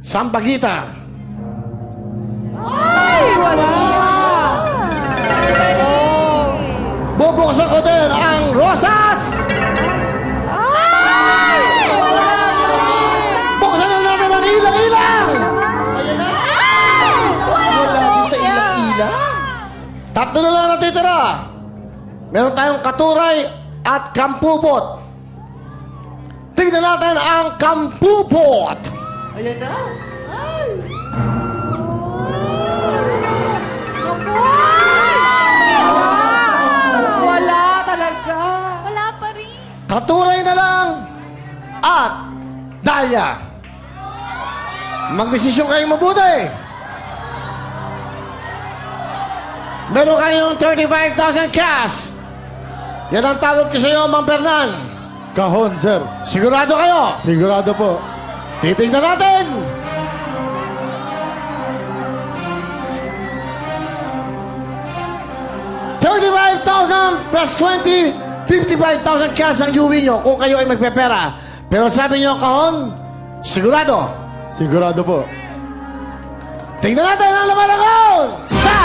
Sampaguita. Ay, wala. Bubuksan ko din ang rosas. Ay, wala. Buksan na natin ang ilang-ilang. Ayan na. Wala din sa ilang-ilang. Tatlo na lang natitira. Meron tayong katuray at kampupot. Tingnan natin ang kampupot. Ayan na. Ay. Naku! Wala talaga. Wala pa rin. Katuray na lang at Dahlia. Magdesisyon kayong mabuti. Meron kayong 35,000 cash. Yan ang tawag ko sa iyo, Mang Fernan. Kahon, sir. Sigurado kayo? Sigurado po. Titignan natin. $35,000 plus 20, 55,000 cash ang iuwi nyo kung kayo ay magpepera. Pero sabi nyo, Kahon, sigurado. Sigurado po. Tingnan natin ang laman ng kahon. Isa!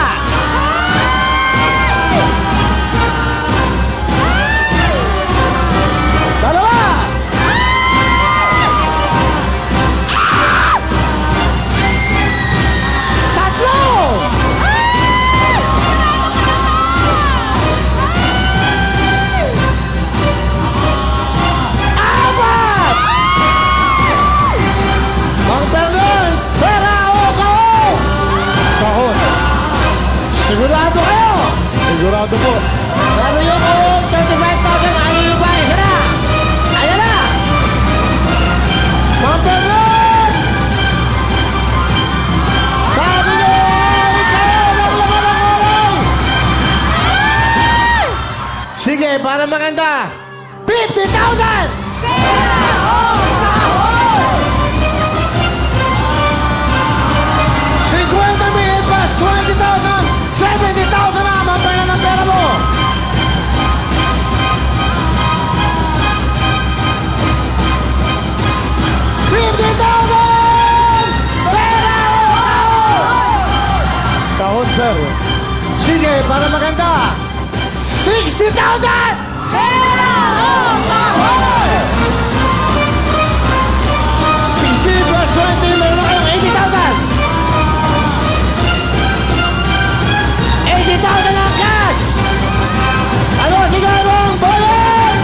Dalawa! Tatlo! Apat! Mang Fernan, pera o kahon? Kahon. Sigurado kayo? Sigurado po. Sabi nyo kung 35,000 ang iibay. Isa na! Ayan na! Mang Fernan! Sabi nyo, ikaw ang laman ng oral! Sige, para maganda. 50,000! $50,000 plus 20,000! 70,000 na! Mang Fernan ang pera mo! Kahon, sir. Sige, para maganda. 60,000! Pera o kahon! 60 plus 20, meron na kayong 80,000! 80,000 ang cash! Ano sigurong boyan?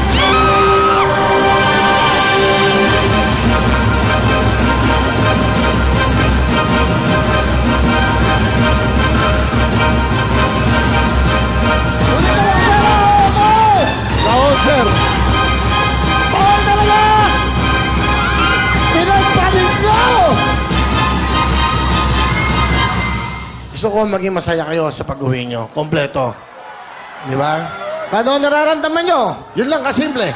Kahon, sir. Bawal talaga! Pinagpalit nyo! Gusto ko maging masaya kayo sa pag-uwi nyo. Kompleto. Di ba? Ano nararamdaman nyo? Yun lang kasimple.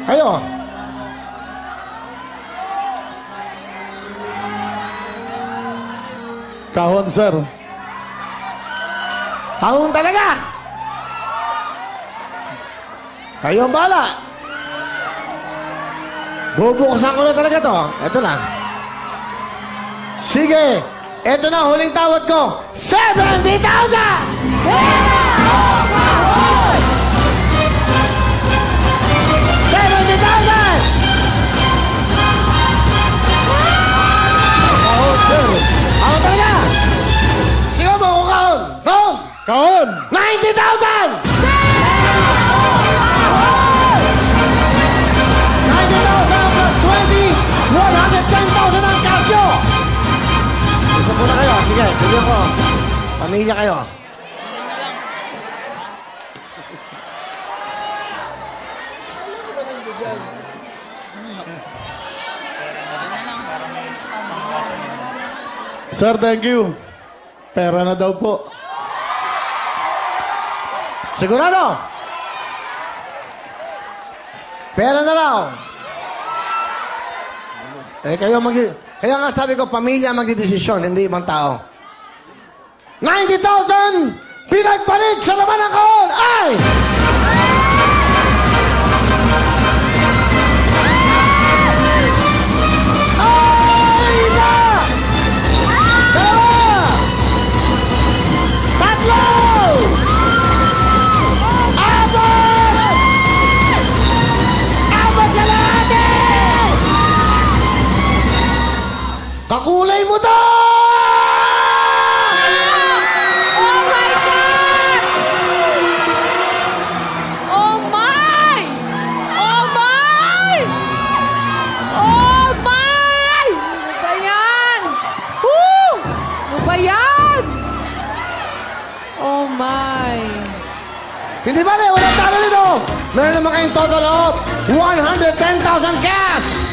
Kayo? Kahon, sir. Taon talaga! Kayo ang bahala. Bubuksan ko na talaga to. Ito na. Sige. Ito na, huling tawad ko. 70,000! Pera o kahon! 70,000! Kahon, sir. Ako talaga! Sige mo kung kahon! Kahon! Kahon. 90,000! 90,000 plus 20, 110,000 ang cash nyo! Gusto ko na kayo. Sige, bigyan ko. Pamilya kayo. Sir, thank you. Pera na daw po. Sigurado? Pera na lang. Eh, kaya nga sabi ko, pamilya magdidesisyon, hindi ibang tao. 90,000! Pinagpalit sa laman ng kahon! Ay! Hindi bale, walang talo dito. Meron naman kayong total of 110,000 cash.